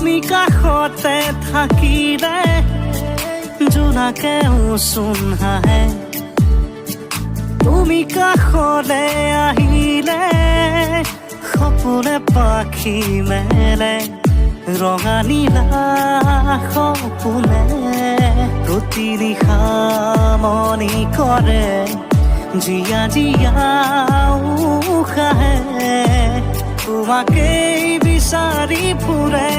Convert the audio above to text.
তুমি কাষতে থাকিলে জোনাকে উচুন হাঁহে তুমি কাষলে আহিলে সপোনে পাখি মেলে ৰঙা নীলা সপোনে প্ৰতি নিশা মনি কৰে জিয়া জিয়া উশাহে তোমাকেই বিচাৰি ফুৰে